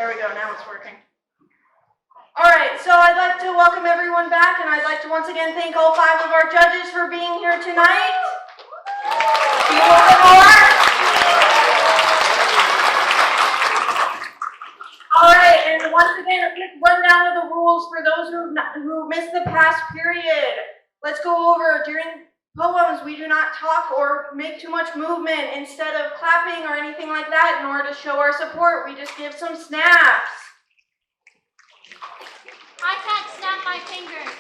there we go. Now it's working. All right, so I'd like to welcome everyone back, and I'd like to once again thank all 5 of our judges for being here tonight. All right, and once again, a quick rundown of the rules for those who missed the past period. Let's go over during poems. We do not talk or make too much movement. Instead of clapping or anything like that, in order to show our support, we just give some snaps. I can't snap my fingers.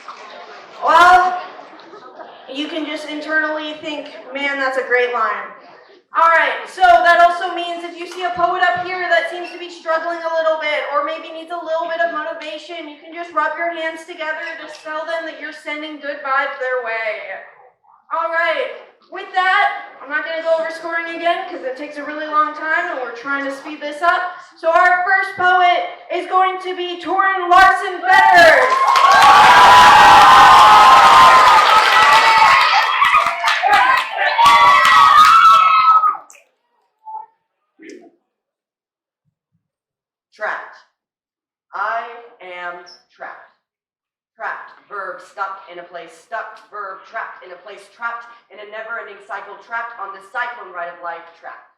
Well, you can just internally think, man, that's a great line. All right, so that also means if you see a poet up here that seems to be struggling a little bit or maybe needs a little bit of motivation, you can just rub your hands together to tell them that you're sending good vibes their way. All right, with that, I'm not going to go over scoring again because it takes a really long time and we're trying to speed this up. So our first poet is going to be Torrin Larson Fetters. Trapped. I am trapped. Trapped, verb, stuck in a place, stuck, verb, trapped in a place, trapped in a never-ending cycle, trapped on the cyclone ride of life, trapped.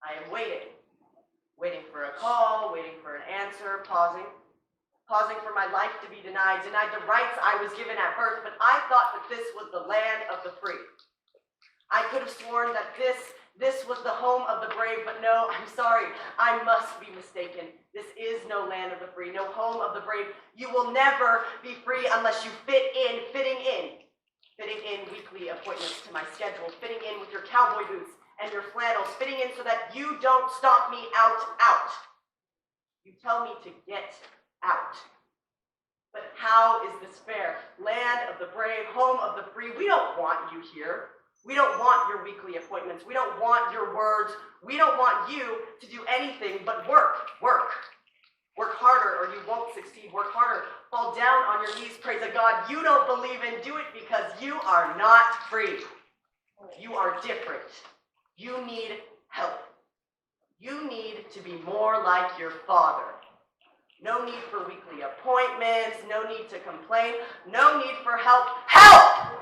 I am waiting for a call, waiting for an answer, pausing for my life to be denied the rights I was given at birth, but I thought that this was the land of the free. I could have sworn that this was the home of the brave, but no, I'm sorry, I must be mistaken. This is no land of the free, no home of the brave. You will never be free unless you fitting in weekly appointments to my schedule, fitting in with your cowboy boots and your flannels, fitting in so that you don't stomp me out. You tell me to get out. But how is this fair? Land of the brave, home of the free, we don't want you here. We don't want your weekly appointments. We don't want your words. We don't want you to do anything but work. Work harder or you won't succeed. Work harder. Fall down on your knees. Praise a God you don't believe in. Do it because you are not free. You are different. You need help. You need to be more like your father. No need for weekly appointments. No need to complain. No need for help. Help!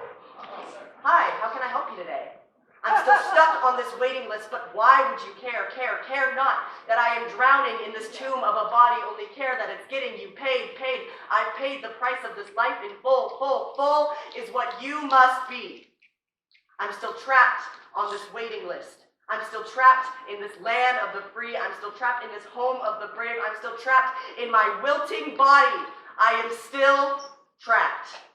Hi, how can I help you today? I'm still stuck on this waiting list, but why would you care? Care not that I am drowning in this tomb of a body, only care that it's getting you paid. I've paid the price of this life in full is what you must be. I'm still trapped on this waiting list. I'm still trapped in this land of the free. I'm still trapped in this home of the brave. I'm still trapped in my wilting body. I am still trapped.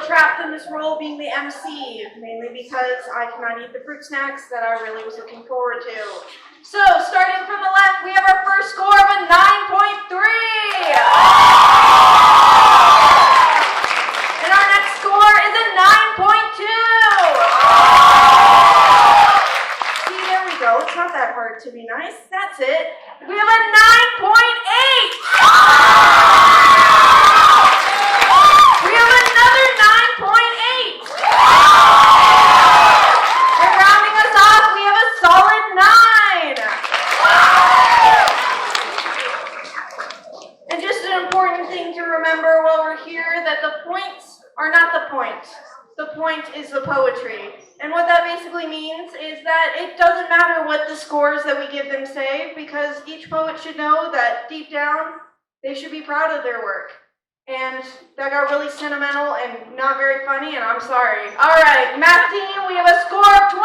Trapped in this role being the MC, mainly because I cannot eat the fruit snacks that I really was looking forward to. So, starting from the left, we have our first score of a 9.3. And our next score is a 9.2. See, there we go. It's not that hard to be nice. That's it. We have a 9.8. The point is the poetry. And what that basically means is that it doesn't matter what the scores that we give them say, because each poet should know that deep down, they should be proud of their work. And that got really sentimental and not very funny, and I'm sorry. All right, math team, we have a score of 28.3!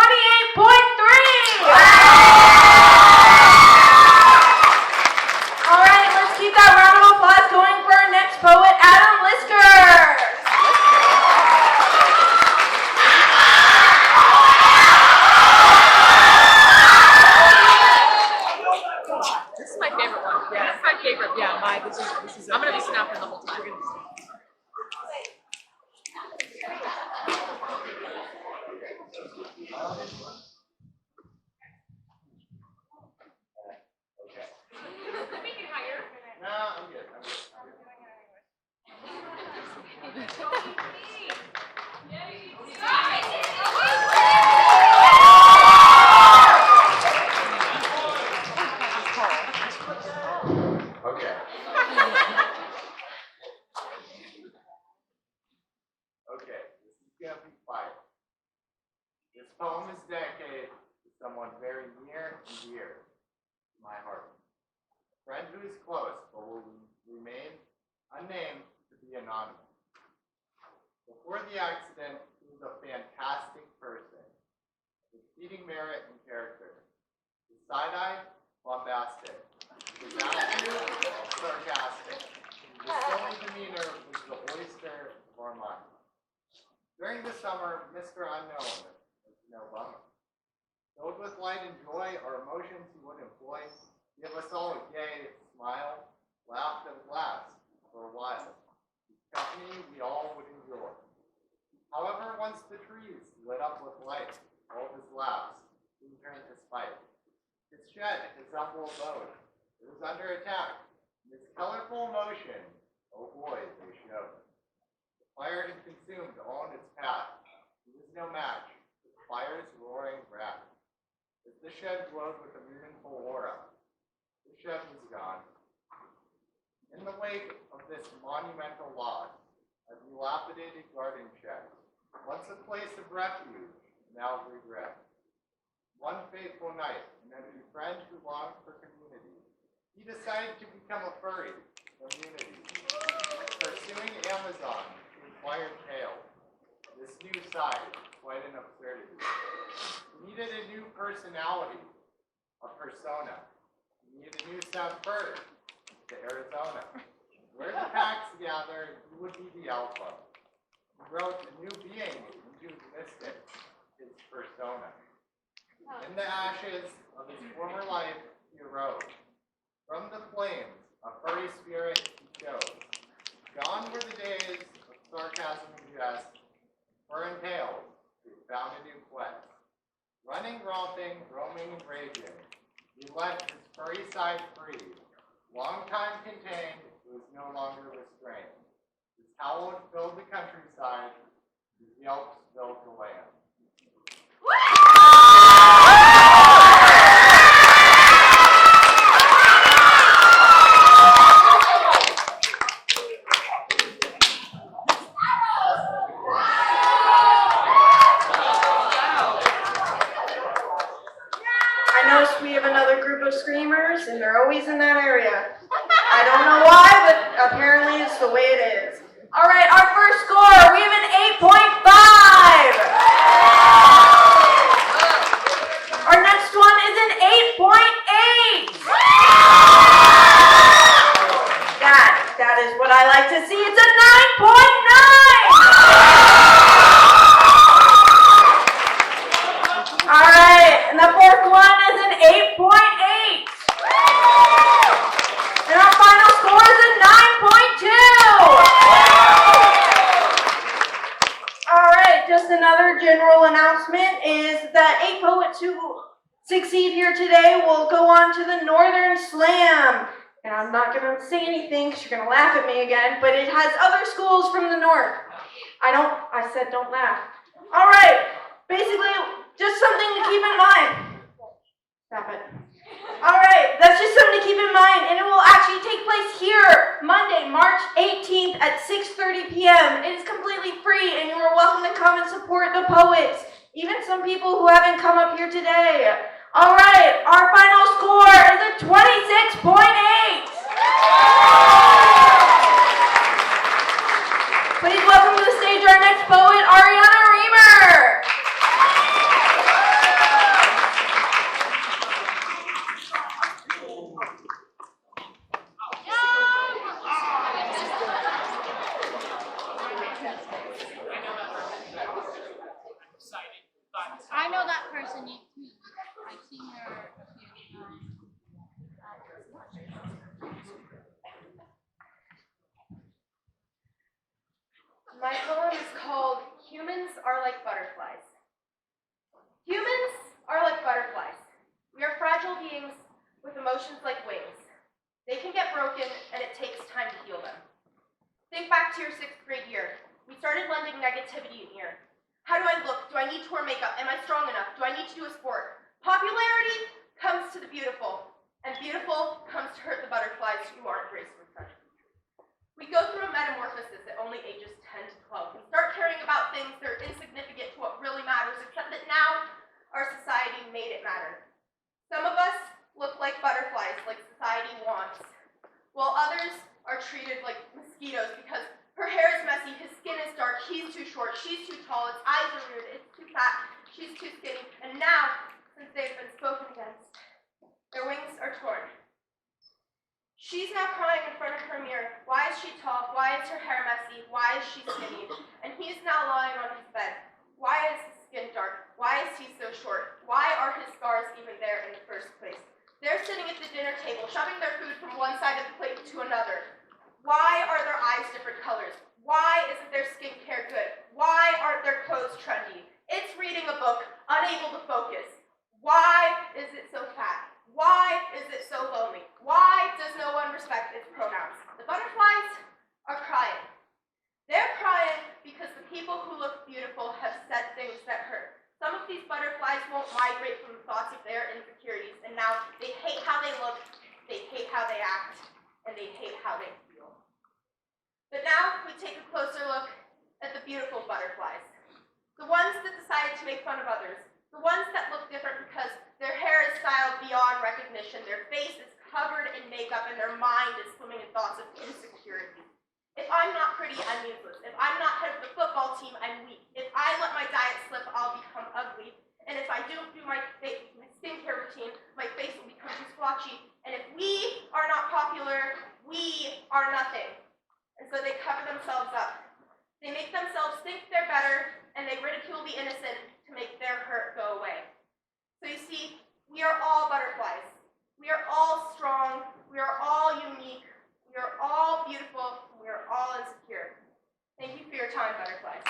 All right, let's keep that round of applause going for our next poet, Adam Lisker. I'm going to be snapping the whole time. poem is dedicated to someone very near and dear to my heart. A friend who is close but will remain unnamed to be anonymous. Before the accident, he was a fantastic person, exceeding merit and character. His side-eye, bombastic. His attitude, sarcastic. His silly demeanor was the oyster of our mind. During the summer, Mr. Unknown, as you know, bummer. Filled with light and joy, our emotions he would employ, give us all a gay smile, laugh and last for a while. His company we all would enjoy. However, once the trees lit up with light, all his laughs soon turned to spite. His shed, his humble abode, it was under attack. And his colorful emotion, oh boy, they showed. The fire had consumed all in its path. He was no match, the fire's roaring wrath. As the shed glowed with a meaningful aura, the shed was gone. In the wake of this monumental loss, a dilapidated garden shed, once a place of refuge, now regret. One fateful night, and a new friend who longed for community, he decided to become a furry community. Pursuing Amazon to acquire tail, this new side, quite an absurdity. He needed a new personality, a persona. He needed a new sound bird, to Arizona. Where the packs gathered, he would be the alpha. He wrote a new being into the mystic, his persona. In the ashes of his former life, he arose. From the flames, a furry spirit he chose. Gone were the days of sarcasm and jest. Fur and tails, he found a new quest. Running, romping, roaming, and raging, he let his furry side free. Long time contained, it was no longer restrained. His howl filled the countryside, his yelps filled the land. I noticed we have another group of screamers, and they're always in that area. I don't know why, but apparently it's the way it is. All right, our first score, we have an 8.5. Our next one is an 8.8. That is what I like to see. It's a 9.9. All right, and the fourth one is an 8.8. And our final score is a 9.2. All right, just another general announcement is that 8 poets who succeed here today will go on to the Northern Slam. And I'm not going to say anything because you're going to laugh at me again, but it has other schools from the north. I said don't laugh. All right, basically, just something to keep in mind. Stop it. All right, that's just something to keep in mind, and it will actually take place here, Monday, March 18th at 6:30 p.m. It is completely free, and you are welcome to come and support the poets, even some people who haven't come up here today. All right, our final score is a 26.8. Please welcome to the stage our next poet, Ariana Reamer. I know that person. I've seen her a few times. My poem is called Humans Are Like Butterflies. Humans are like butterflies. We are fragile beings with emotions like wings. They can get broken, and it takes time to heal them. Think back to your 6th grade year. We started lending negativity in here. How do I look? Do I need to wear makeup? Am I strong enough? Do I need to do a sport? Popularity comes to the beautiful, and beautiful comes to hurt the butterflies who aren't graceful. We go through a metamorphosis at only ages 10 to 12. We start caring about things that are insignificant to what really matters, except that now too short, she's too tall, its eyes are weird, it's too fat, she's too skinny, and now, since they've been spoken against, their wings are torn. She's now crying in front of her mirror. Why is she tall? Why is her hair messy? Why is she skinny? And he's now lying on his bed. Why is his skin dark? Why is he so short? Why are his scars even there in the first place? They're sitting at the dinner table, shoving their food from one side of the plate to another. Why are their eyes different colors? Why isn't their skincare good? Why aren't their clothes trendy? It's reading a book, unable to focus. Why is it so fat? Why is it so lonely? Why does no one respect its pronouns? The butterflies are crying. They're crying because the people who look beautiful have said things that hurt. Some of these butterflies won't migrate from the thoughts of their insecurities, and now they hate how they look, they hate how they act, and they hate how they feel. But now we take a closer look at the beautiful butterflies. The ones that decided to make fun of others. The ones that look different because their hair is styled beyond recognition, their face is covered in makeup, and their mind is swimming in thoughts of insecurity. If I'm not pretty, I'm useless. If I'm not head of the football team, I'm weak. If I let my diet slip, I'll become ugly. And if I don't do my skincare routine, my face will become too splotchy. And if we are not popular, we are nothing. And so they cover themselves up. They make themselves think they're better, and they ridicule the innocent to make their hurt go away. So you see, we are all butterflies. We are all strong. We are all unique. We are all beautiful. We are all insecure. Thank you for your time, butterflies.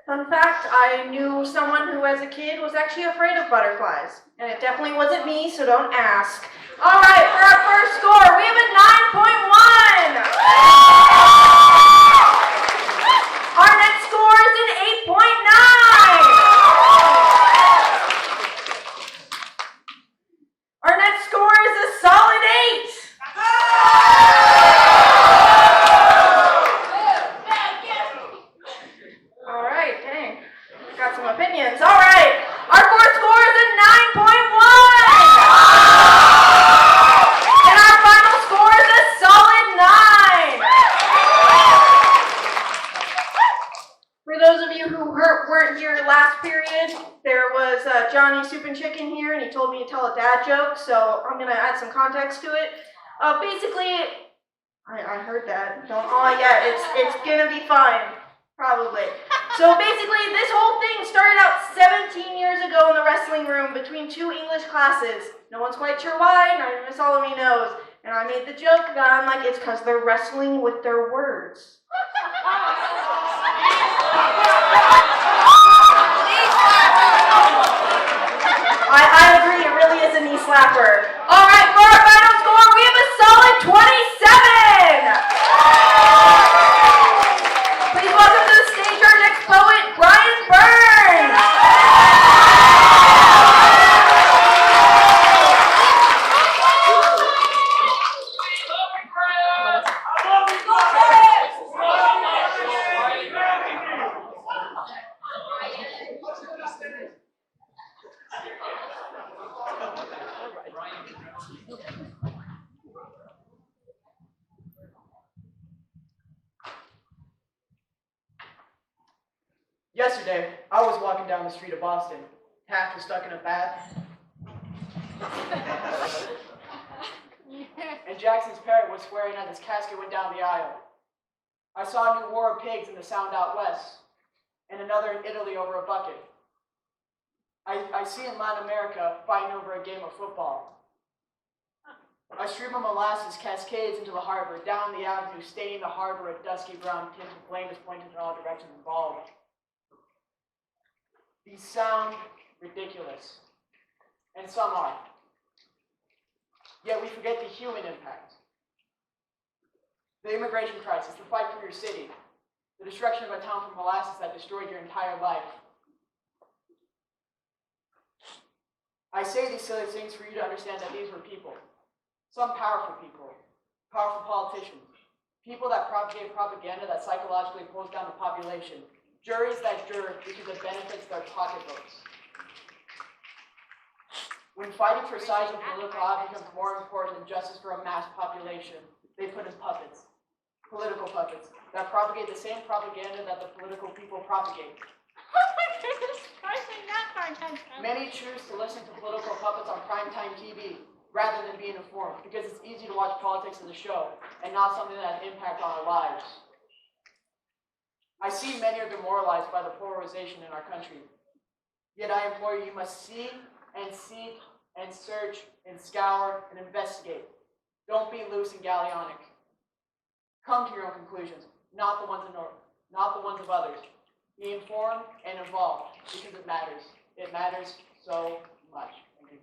Fun fact, I knew someone who as a kid was actually afraid of butterflies. And it definitely wasn't me, so don't ask. All right, for our first score, we have a 9.1. Our next score is an 8.9. Our next score is a solid 8. All right, dang. Got some opinions. All right. Our fourth score is a 9.1. And our final score is a solid 9. For those of you who weren't here last period, there was Johnny Soup and Chicken here, and he told me to tell a dad joke, so I'm going to add some context to it. Basically, I heard that. Don't awe yet. It's going to be fine. Probably. So basically, this whole thing started out 17 years ago in the wrestling room between two English classes. No one's quite sure why, not even Miss Solomon knows. And I made the joke that I'm like, it's because they're wrestling with their words. I agree, it really is a knee slapper. All right, for our final score, we have a solid 27. Please welcome to the stage our next poet, Brian Burns. Yesterday, I was walking down the street of Boston. Taft was stuck in a bath, and Jackson's parrot was swearing as his casket went down the aisle. I saw a new War of Pigs in the Sound out west, and another in Italy over a bucket. I see in Latin America fighting over a game of football. A stream of molasses cascades into the harbor, down the avenue, staining the harbor a dusky brown tint with flames pointing in all directions involved. These sound ridiculous, and some are. Yet we forget the human impact. The immigration crisis, the fight for your city, the destruction of a town from molasses that destroyed your entire life. I say these silly things for you to understand that these were people. Some powerful people, powerful politicians, people that propagate propaganda that psychologically pulls down the population, juries that jerk because it benefits their pocketbooks. When fighting for size and political power becomes more important than justice for a mass population, they put in puppets, political puppets, that propagate the same propaganda that the political people propagate. Oh my goodness, why is it not primetime TV? Many choose to listen to political puppets on primetime TV rather than being informed because it's easy to watch politics as a show and not something that has impact on our lives. I see many are demoralized by the polarization in our country. Yet I implore you, you must see and seek and search and scour and investigate. Don't be loose and galleonic. Come to your own conclusions, not the ones of others. Be informed and involved because it matters. It matters so much. Thank you.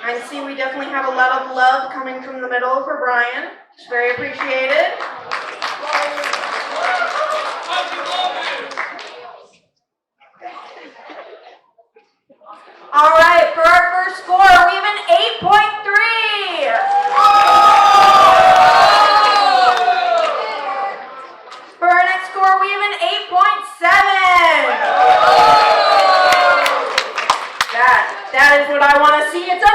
I see we definitely have a lot of love coming from the middle for Brian. It's very appreciated. All right, for our first score, we have an 8.3. For our next score, we have an 8.7. That is what I want to see. It's a 9.2.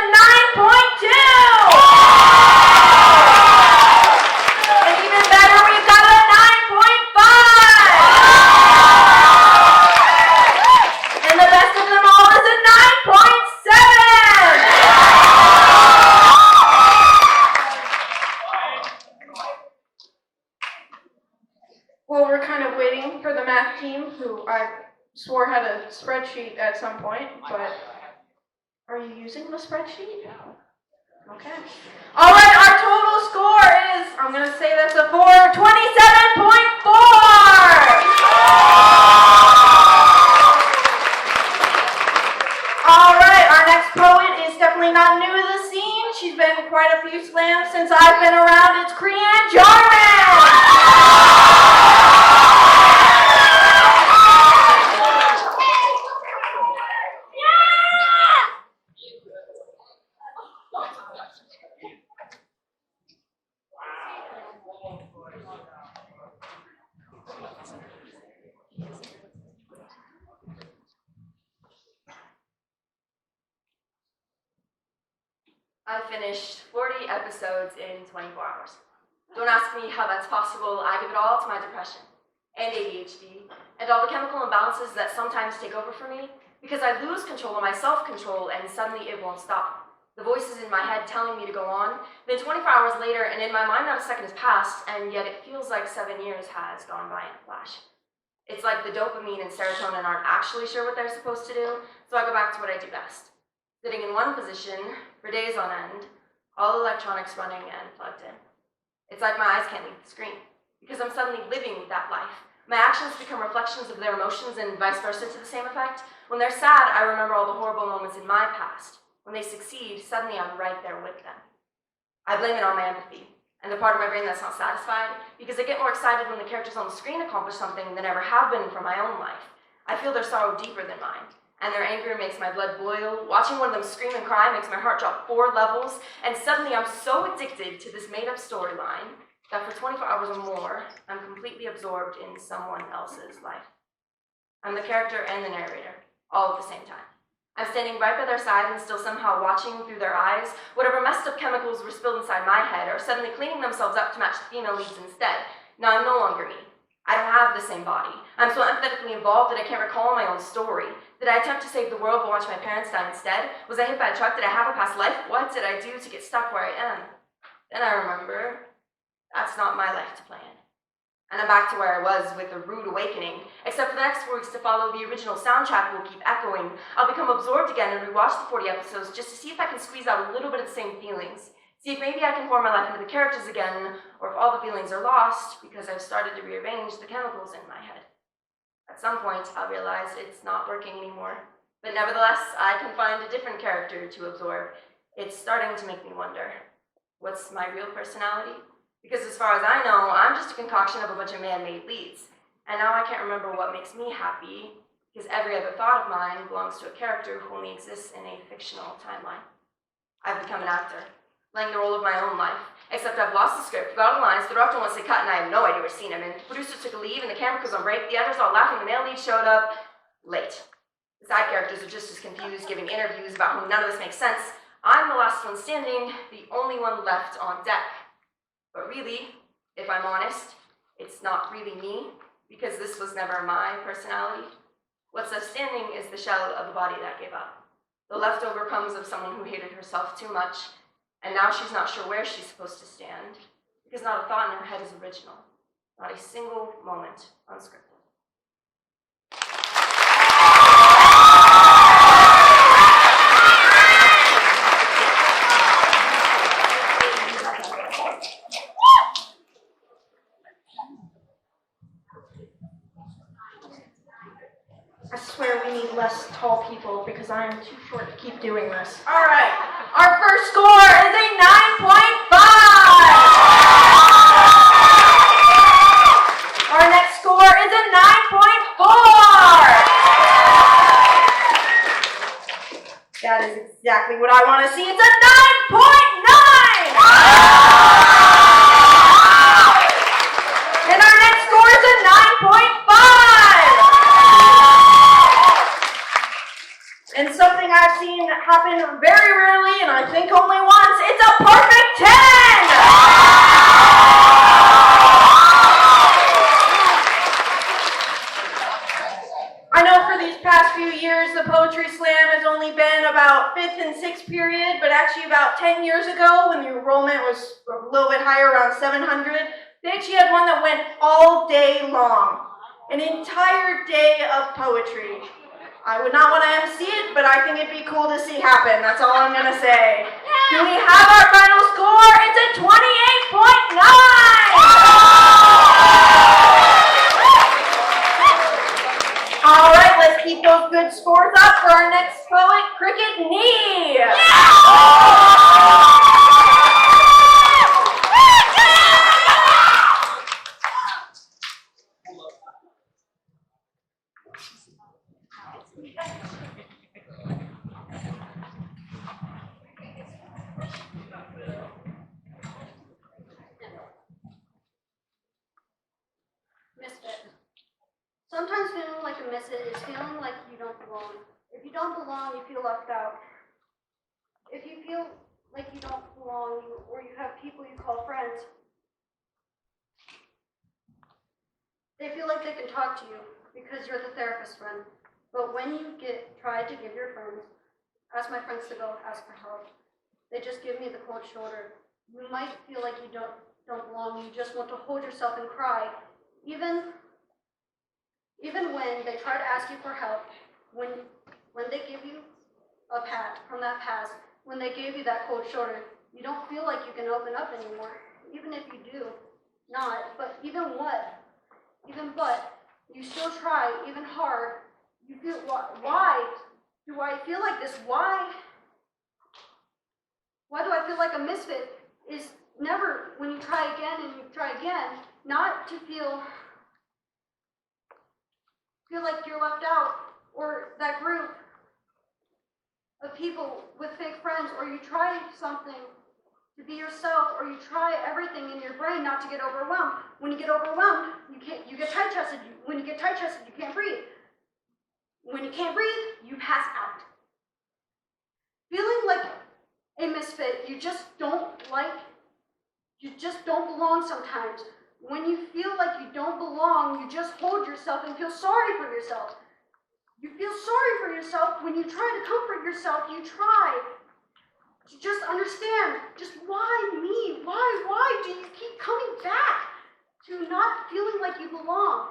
And even better, we've got a 9.5. And the best of them all is a 9.7. Well, we're kind of waiting for the math team, who I swore had a spreadsheet at some point, but are you using the spreadsheet? Okay. All right, our total score is, I'm going to say that's a 4, 27.4. All right, our next poet is definitely not new to the scene. She's been in quite a few slams since I've been around. It's Creanne Jarman. I finished 40 episodes in 24 hours. Don't ask me how that's possible. I give it all to my depression and ADHD and all the chemical imbalances that sometimes take over for me because I lose control of my self-control and suddenly it won't stop. The voices in my head telling me to go on. Then 24 hours later and in my mind not a second has passed and yet it feels like 7 years has gone by in a flash. It's like the dopamine and serotonin aren't actually sure what they're supposed to do, so I go back to what I do best. Sitting in one position for days on end, all electronics running and plugged in. It's like my eyes can't leave the screen, because I'm suddenly living that life. My actions become reflections of their emotions and vice versa to the same effect. When they're sad, I remember all the horrible moments in my past. When they succeed, suddenly I'm right there with them. I blame it on my empathy, and the part of my brain that's not satisfied, because I get more excited when the characters on the screen accomplish something than ever have been for my own life. I feel their sorrow deeper than mine. And their anger makes my blood boil. Watching one of them scream and cry makes my heart drop 4 levels. And suddenly I'm so addicted to this made-up storyline that for 24 hours or more, I'm completely absorbed in someone else's life. I'm the character and the narrator, all at the same time. I'm standing right by their side and still somehow watching through their eyes. Whatever messed up chemicals were spilled inside my head are suddenly cleaning themselves up to match the female leads instead. Now I'm no longer me. I don't have the same body. I'm so empathetically involved that I can't recall my own story. Did I attempt to save the world but watch my parents die instead? Was I hit by a truck? Did I have a past life? What did I do to get stuck where I am? Then I remember, that's not my life to plan. And I'm back to where I was with a rude awakening. Except for the next 4 weeks to follow, the original soundtrack will keep echoing. I'll become absorbed again and rewatch the 40 episodes just to see if I can squeeze out a little bit of the same feelings. See if maybe I can pour my life into the characters again, or if all the feelings are lost because I've started to rearrange the chemicals in my head. At some point, I'll realize it's not working anymore. But nevertheless, I can find a different character to absorb. It's starting to make me wonder, what's my real personality? Because as far as I know, I'm just a concoction of a bunch of man-made leads. And now I can't remember what makes me happy because every other thought of mine belongs to a character who only exists in a fictional timeline. I've become an actor, playing the role of my own life, except I've lost the script, forgot the lines, the director wants to cut, and I have no idea where scene I'm in. The producers took a leave, and the camera crews on break, the editors all laughing, the male lead showed up late. The side characters are just as confused, giving interviews about how none of this makes sense. I'm the last one standing, the only one left on deck. But really, if I'm honest, it's not really me, because this was never my personality. What's left standing is the shell of a body that gave up. The leftover crumbs of someone who hated herself too much, and now she's not sure where she's supposed to stand, because not a thought in her head is original, not a single moment unscripted. I swear we need less tall people because I am too short to keep doing this. All right, our first score is a 9.5. Our next score is a 9.4. That is exactly what I want to see. It's a 9.9. And our next score is a 9.5. And something I've seen happen very rarely, and I think only once, it's a perfect 10! I know for these past few years, the Poetry Slam has only been about 5th and 6th period, but actually about 10 years ago, when the enrollment was a little bit higher, around 700, they actually had one that went all day long. An entire day of poetry. I would not want to MC it, but I think it'd be cool to see happen. That's all I'm going to say. Do we have our final score? It's a 28.9! All right, let's keep those good scores up for our next poet, Cricket Nee. Misfit. Sometimes feeling like a misfit is feeling like you don't belong. If you don't belong, you feel left out. If you feel like you don't belong, or you have people you call friends, they feel like they can talk to you because you're the therapist friend. But when you try to give your friends, ask my friends to go ask for help, they just give me the cold shoulder. You might feel like you don't belong. You just want to hold yourself and cry. Even when they try to ask you for help, when they give you a pat from that past, when they gave you that cold shoulder, you don't feel like you can open up anymore. Even if you do, not. But you still try, even hard. You feel, why do I feel like this? Why do I feel like a misfit? Is never when you try again and you try again, not to feel like you're left out, or that group of people with fake friends, or you try something to be yourself, or you try everything in your brain not to get overwhelmed. When you get overwhelmed, you get tight-chested. When you get tight-chested, you can't breathe. When you can't breathe, you pass out. Feeling like a misfit, you just don't belong sometimes. When you feel like you don't belong, you just hold yourself and feel sorry for yourself. You feel sorry for yourself. When you try to comfort yourself, you try to just understand, just why me? Why do you keep coming back to not feeling like you belong?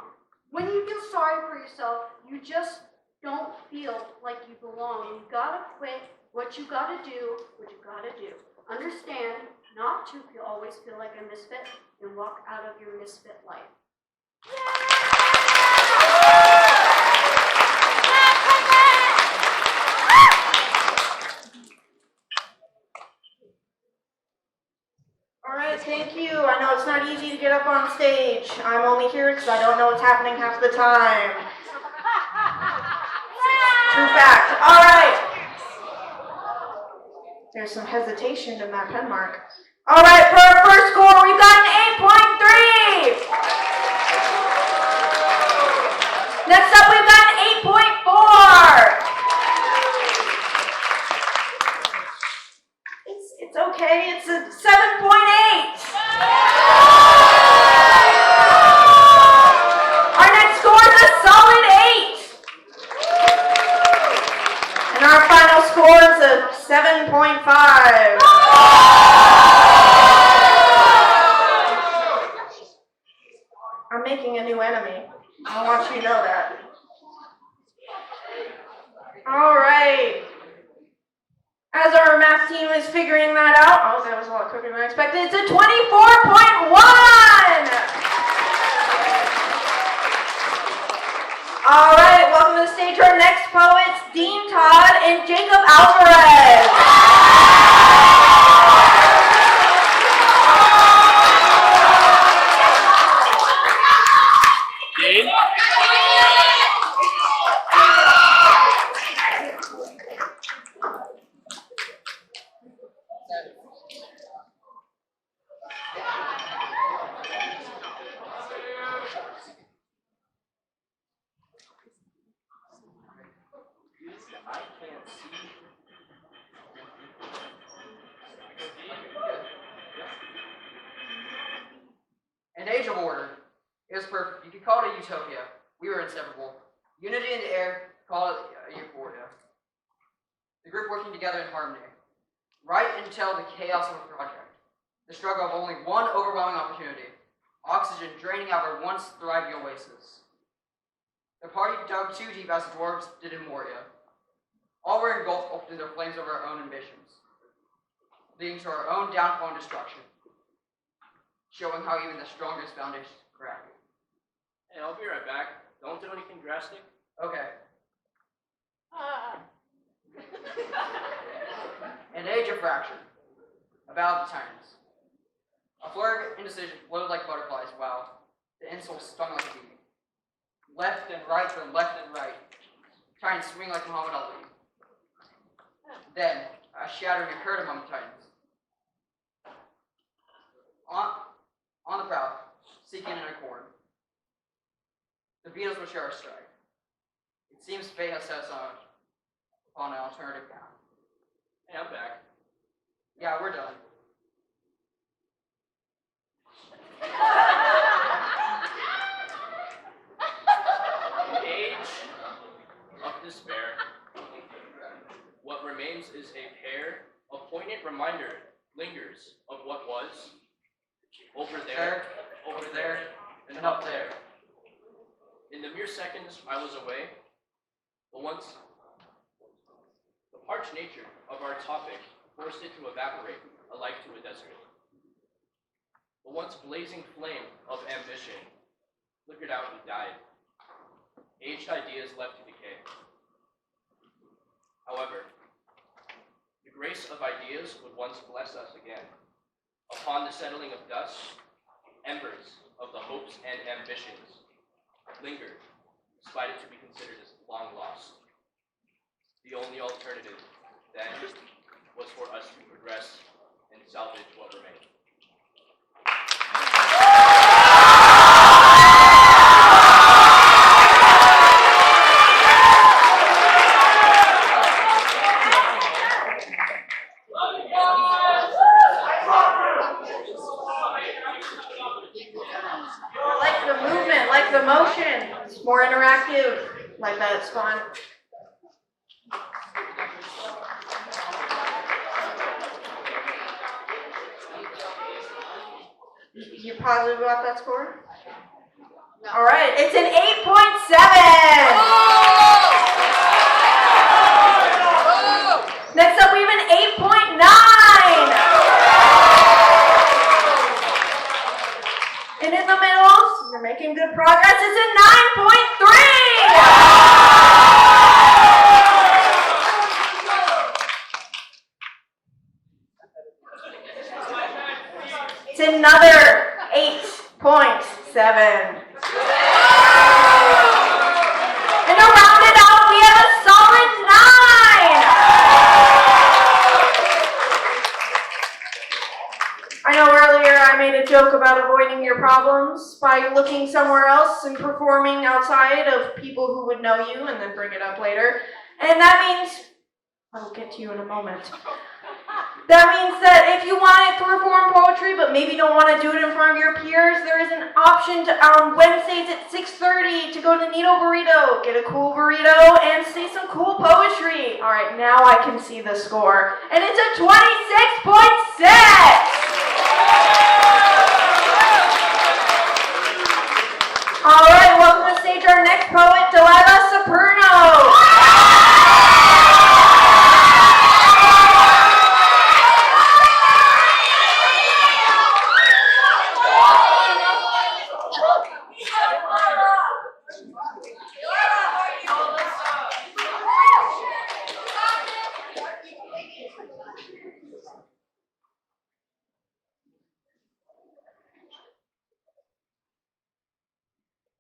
When you feel sorry for yourself, you just don't feel like you belong. You gotta quit what you gotta do, what you gotta do. Understand not to always feel like a misfit, and walk out of your misfit life. All right, thank you. I know it's not easy to get up on stage. I'm only here because I don't know what's happening half the time. True fact. All right. There's some hesitation in that pen mark. All right, for our first score, we've got an 8.3. Next up, we've got an 8.4. It's okay. It's a 7.8. Our next score is a solid 8. And our final score is a 7.5. I'm making a new enemy. I want you to know that. All right. As our math team is figuring that out, oh, that was a lot quicker than I expected. It's a 24.1. All right, welcome to the stage our next poets, Dean Todd and Jacob Alvarez. Dean? An age of order. It was perfect. You could call it a utopia. We were inseparable. Unity in the air, call it a euphoria. The group working together in harmony. Right until the chaos of a project. The struggle of only one overwhelming opportunity. Oxygen draining out our once thriving oasis. The party dug too deep as the dwarves did in Moria. All were engulfed in their flames of our own ambitions, leading to our own downfall and destruction, showing how even the strongest foundations crack. Hey, I'll be right back. Don't do anything drastic. Okay. An age of fracture. A battle of the titans. A flurry of indecision flowed like butterflies while the insults stung like a bee. Left and right, then left and right, trying to swing like Muhammad Ali. Then, a shattering occurred among the titans. On the prowl, seeking an accord. The Beatles will share our strike. It seems fate has set us on an alternative path. Hey, I'm back. Yeah, we're done. Age of despair. What remains is a pair. A poignant reminder lingers of what was. Over there, and up there. In the mere seconds I was away, but once the parched nature of our topic forced it to evaporate, alike to a desert. The once blazing flame of ambition flickered out and died. Aged ideas left to decay. However, the grace of ideas would once bless us again. Upon the settling of dust, embers of the hopes and ambitions lingered, despite it to be considered as long lost. The only alternative, then, was for us to progress and salvage what remained. Like the movement, like the motion. It's more interactive. Like that, it's fun. You positive about that score? No. All right, it's an 8.7. Next up, we have an 8.9. And in the middle, you're making good progress. It's a 9.3. It's another 8.7. And to round it out, we have a solid joke about avoiding your problems by looking somewhere else and performing outside of people who would know you and then bring it up later. And that means, I'll get to you in a moment. That means that if you want to perform poetry but maybe don't want to do it in front of your peers, there is an option to, on Wednesdays at 6:30 to go to Nito Burrito, get a cool burrito, and say some cool poetry. All right, now I can see the score. And it's a 26.6! All right, welcome to stage our next poet, Delilah Saperno.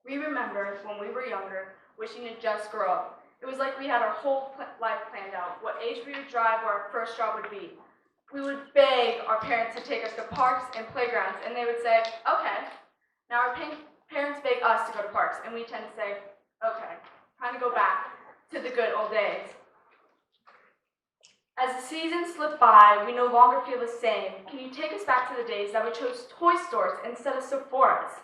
We remember when we were younger, wishing to just grow up. It was like we had our whole life planned out, what age we would drive, where our first job would be. We would beg our parents to take us to parks and playgrounds, and they would say, okay. Now our parents beg us to go to parks, and we tend to say, okay, time to go back to the good old days. As the seasons slip by, we no longer feel the same. Can you take us back to the days that we chose toy stores instead of Sephora's?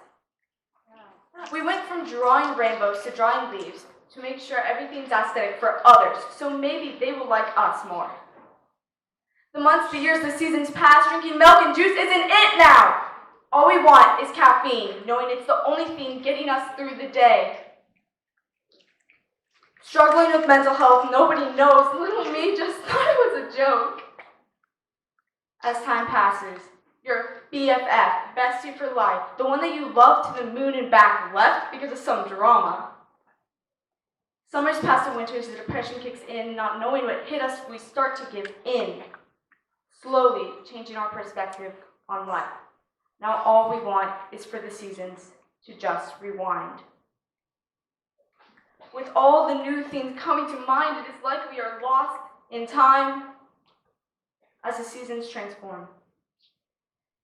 We went from drawing rainbows to drawing leaves to make sure everything's aesthetic for others, so maybe they will like us more. The months, the years, the seasons pass, drinking milk and juice isn't it now. All we want is caffeine, knowing it's the only thing getting us through the day. Struggling with mental health, nobody knows. Little me just thought it was a joke. As time passes, your BFF, bestie for life, the one that you loved to the moon and back, left because of some drama. Summers pass to winters, the depression kicks in, not knowing what hit us, we start to give in. Slowly changing our perspective on life. Now all we want is for the seasons to just rewind. With all the new things coming to mind, it is like we are lost in time as the seasons transform.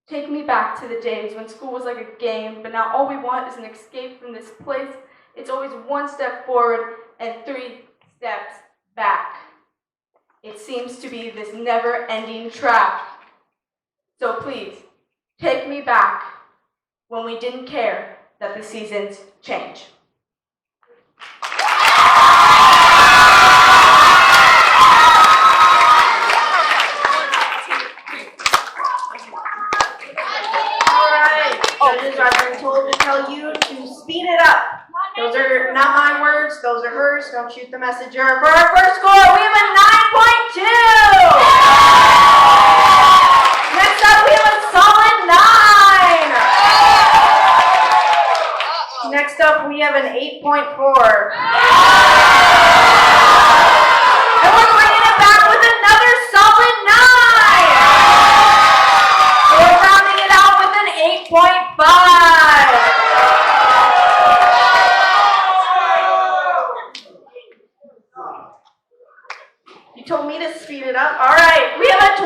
Take me back to the days when school was like a game, but now all we want is an escape from this place. It's always one step forward and 3 steps back. It seems to be this never-ending trap. So please, take me back when we didn't care that the seasons change. Judges are being told to tell you to speed it up. Those are not my words, those are hers. Don't shoot the messenger. For our first score, we have a 9.2. Next up, we have a solid 9. Next up, we have an 8.4. And we're bringing it back with another solid 9. We're rounding it out with an 8.5. You told me to speed it up. All right, we have a 26.5.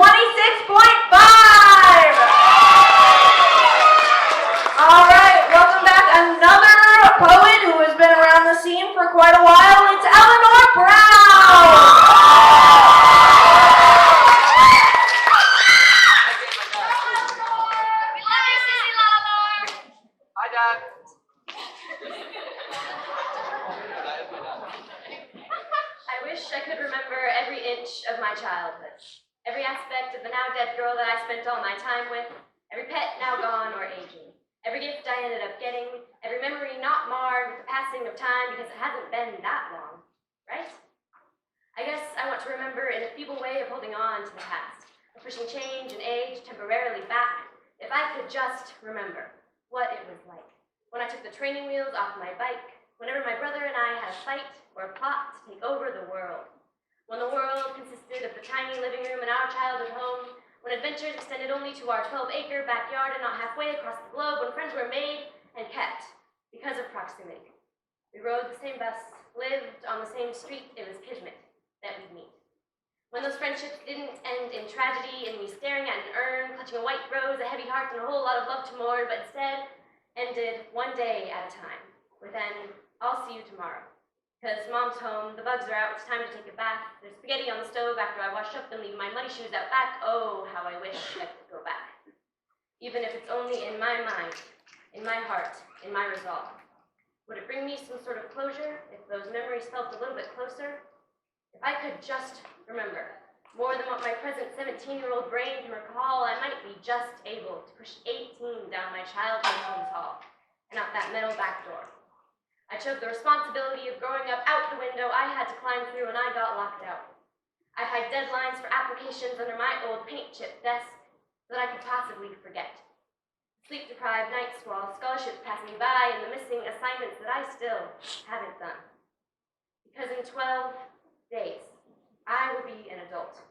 All right, welcome back. Another poet who has been around the scene for quite a while. It's Eleanor Brown. Hi, Dad. I wish I could remember every inch of my childhood, every aspect of the now dead girl that I spent all my time with, every pet now gone or aging, every gift I ended up getting, every memory not marred with the passing of time because it hasn't been that long, right? I guess I want to remember in a feeble way of holding on to the past, of pushing change and age temporarily back, if I could just remember what it was like when I took the training wheels off my bike, whenever my brother and I had a fight or a plot to take over the world. When the world consisted of the tiny living room in our childhood home, when adventures extended only to our 12-acre backyard and not halfway across the globe, when friends were made and kept because of proximity. We rode the same bus, lived on the same street, it was kismet that we'd meet. When those friendships didn't end in tragedy and me staring at an urn, clutching a white rose, a heavy heart, and a whole lot of love to mourn, but instead ended one day at a time, with an "I'll see you tomorrow." Because mom's home, the bugs are out, it's time to take a bath. There's spaghetti on the stove after I wash up and leave my muddy shoes out back. Oh, how I wish I could go back. Even if it's only in my mind, in my heart, in my resolve. Would it bring me some sort of closure if those memories felt a little bit closer? If I could just remember, more than what my present 17-year-old brain can recall, I might be just able to push 18 down my childhood home's hall and out that metal back door. I chose the responsibility of growing up out the window I had to climb through and I got locked out. I had deadlines for applications under my old paint chip desk that I could possibly forget. Sleep-deprived nights while scholarships pass me by and the missing assignments that I still haven't done. Because in 12 days, I will be an adult.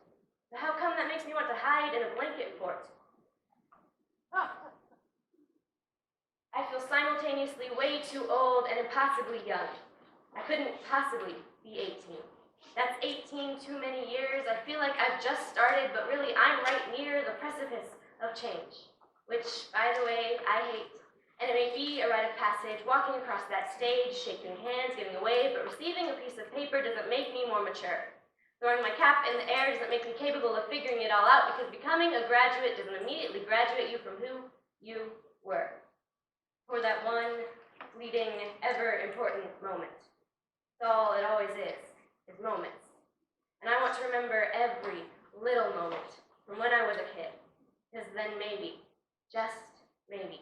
But how come that makes me want to hide in a blanket fort? I feel simultaneously way too old and impossibly young. I couldn't possibly be 18. That's 18 too many years. I feel like I've just started, but really I'm right near the precipice of change. Which, by the way, I hate. And it may be a rite of passage, walking across that stage, shaking hands, giving a wave, but receiving a piece of paper doesn't make me more mature. Throwing my cap in the air doesn't make me capable of figuring it all out, because becoming a graduate doesn't immediately graduate you from who you were. For that one fleeting, ever-important moment. That's all it always is moments. And I want to remember every little moment from when I was a kid, because then maybe, just maybe,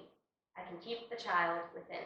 I can keep the child within.